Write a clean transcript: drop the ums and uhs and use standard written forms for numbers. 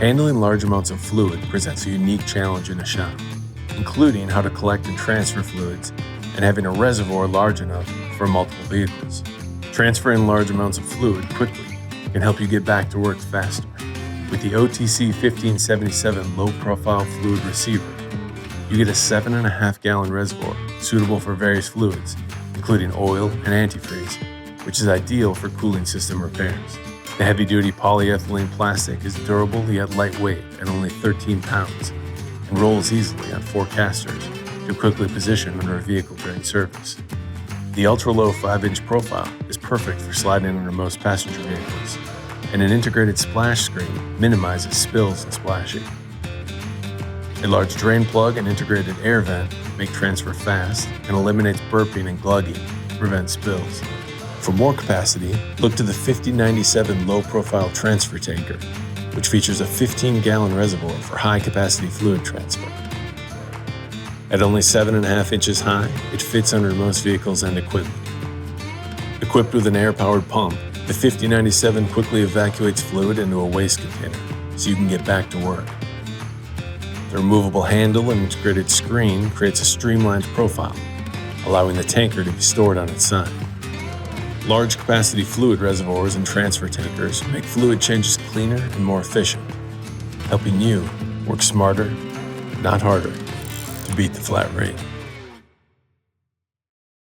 Handling large amounts of fluid presents a unique challenge in a shop, including how to collect and transfer fluids and having a reservoir large enough for multiple vehicles. Transferring large amounts of fluid quickly can help you get back to work faster. With the OTC 5077 low-profile fluid receiver, you get a 7.5 gallon reservoir suitable for various fluids, including oil and antifreeze, which is ideal for cooling system repairs. The heavy-duty polyethylene plastic is durable yet lightweight at only 13 pounds and rolls easily on 4 casters to quickly position under a vehicle during service. The ultra-low 5-inch profile is perfect for sliding under most passenger vehicles, and an integrated splash screen minimizes spills and splashing. A large drain plug and integrated air vent make transfer fast and eliminates burping and glugging to prevent spills. For more capacity, look to the 5077 low-profile transfer tanker, which features a 15-gallon reservoir for high-capacity fluid transfer. At only 7.5 inches high, it fits under most vehicles and equipment. Equipped with an air-powered pump, the 5097 quickly evacuates fluid into a waste container so you can get back to work. The removable handle and integrated screen creates a streamlined profile, allowing the tanker to be stored on its side. Large capacity fluid reservoirs and transfer tankers make fluid changes cleaner and more efficient, helping you work smarter, not harder, to beat the flat rate.